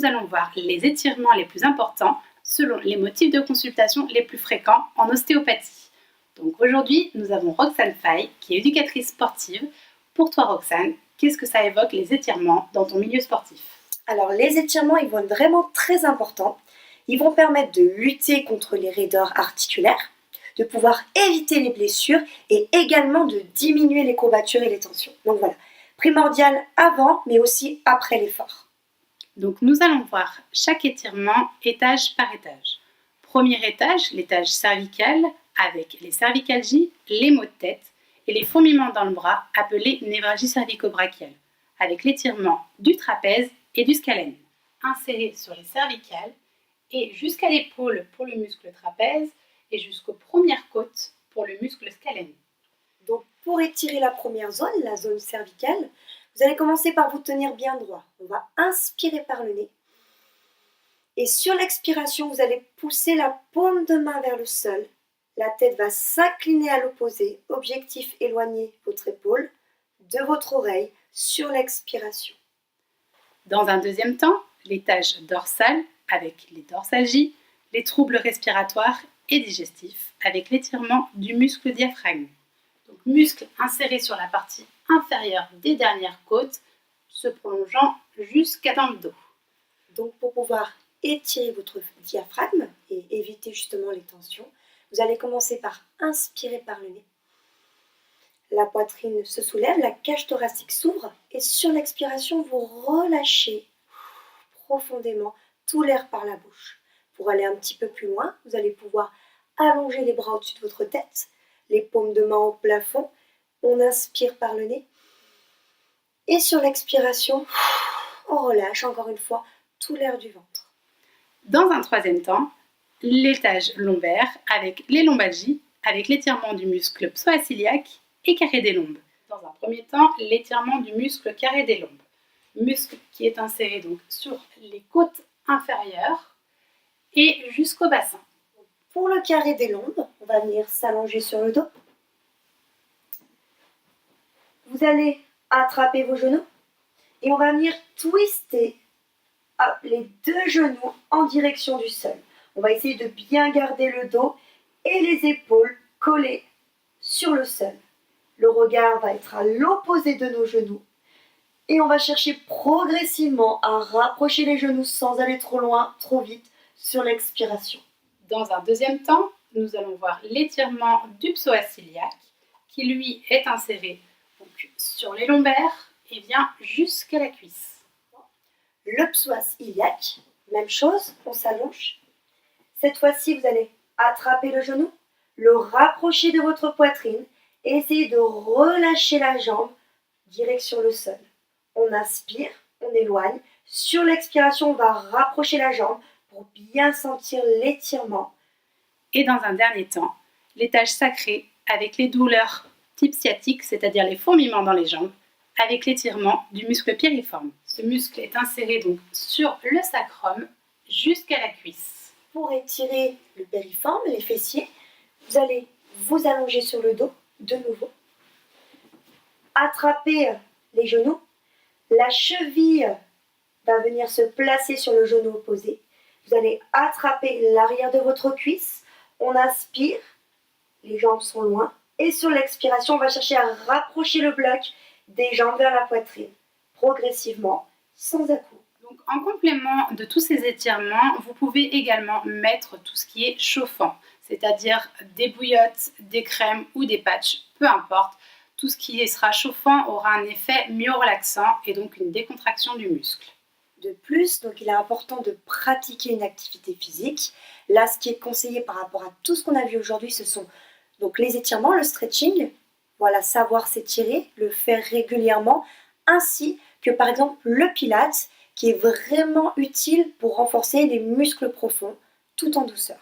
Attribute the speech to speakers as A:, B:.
A: nous allons voir les étirements les plus importants selon les motifs de consultation les plus fréquents en ostéopathie. Donc aujourd'hui, nous avons Roxane Faye, qui est éducatrice sportive. Pour toi Roxane, qu'est-ce que ça évoque les étirements dans ton milieu sportif?
B: Alors les étirements, ils vont être vraiment très importants. Ils vont permettre de lutter contre les raideurs articulaires, de pouvoir éviter les blessures et également de diminuer les courbatures et les tensions. Donc voilà, primordial avant mais aussi après l'effort.
A: Donc nous allons voir chaque étirement étage par étage. Premier étage, l'étage cervical avec les cervicalgies, les maux de tête et les fourmillements dans le bras appelés névralgie cervico-brachiale avec l'étirement du trapèze et du scalène. Inséré sur les cervicales et jusqu'à l'épaule pour le muscle trapèze et jusqu'aux premières côtes pour le muscle scalène.
B: Donc pour étirer la première zone, la zone cervicale, vous allez commencer par vous tenir bien droit. On va inspirer par le nez. Et sur l'expiration, vous allez pousser la paume de main vers le sol. La tête va s'incliner à l'opposé. Objectif, éloigner votre épaule de votre oreille sur l'expiration.
A: Dans un deuxième temps, l'étage dorsal avec les dorsalgies, les troubles respiratoires et digestifs avec l'étirement du muscle diaphragme. Donc muscle inséré sur la partie inférieure des dernières côtes, se prolongeant jusqu'à dans le dos.
B: Donc pour pouvoir étirer votre diaphragme et éviter justement les tensions, vous allez commencer par inspirer par le nez. La poitrine se soulève, la cage thoracique s'ouvre et sur l'expiration, vous relâchez profondément tout l'air par la bouche. Pour aller un petit peu plus loin, vous allez pouvoir allonger les bras au-dessus de votre tête, les paumes de main au plafond. On inspire par le nez. Et sur l'expiration, on relâche encore une fois tout l'air du ventre.
A: Dans un troisième temps, l'étage lombaire avec les lombalgies, avec l'étirement du muscle psoas-iliaque et carré des lombes. Dans un premier temps, l'étirement du muscle carré des lombes. Muscle qui est inséré donc sur les côtes inférieures et jusqu'au bassin.
B: Pour le carré des lombes, on va venir s'allonger sur le dos. Vous allez attraper vos genoux et on va venir twister les deux genoux en direction du sol. On va essayer de bien garder le dos et les épaules collées sur le sol. Le regard va être à l'opposé de nos genoux et on va chercher progressivement à rapprocher les genoux sans aller trop loin, trop vite sur l'expiration.
A: Dans un deuxième temps, nous allons voir l'étirement du psoas iliaque qui lui est inséré donc, sur les lombaires et vient jusqu'à la cuisse.
B: Le psoas iliaque, même chose, on s'allonge. Cette fois-ci, vous allez attraper le genou, le rapprocher de votre poitrine et essayer de relâcher la jambe direction le sol. On inspire, on éloigne. Sur l'expiration, on va rapprocher la jambe pour bien sentir l'étirement.
A: Et dans un dernier temps, l'étage sacré avec les douleurs type sciatique, c'est-à-dire les fourmillements dans les jambes, avec l'étirement du muscle piriforme. Ce muscle est inséré donc sur le sacrum jusqu'à la cuisse.
B: Pour étirer le piriforme, les fessiers, vous allez vous allonger sur le dos de nouveau. Attraper les genoux. La cheville va venir se placer sur le genou opposé. Vous allez attraper l'arrière de votre cuisse. On inspire, les jambes sont loin. Et sur l'expiration, on va chercher à rapprocher le bloc des jambes vers la poitrine, progressivement, sans à-coups.
A: Donc, en complément de tous ces étirements, vous pouvez également mettre tout ce qui est chauffant, c'est-à-dire des bouillottes, des crèmes ou des patchs, peu importe. Tout ce qui sera chauffant aura un effet myorelaxant et donc une décontraction du muscle.
B: De plus, donc il est important de pratiquer une activité physique. Là, ce qui est conseillé par rapport à tout ce qu'on a vu aujourd'hui, ce sont donc les étirements, le stretching, voilà, savoir s'étirer, le faire régulièrement, ainsi que par exemple le pilates, qui est vraiment utile pour renforcer les muscles profonds tout en douceur.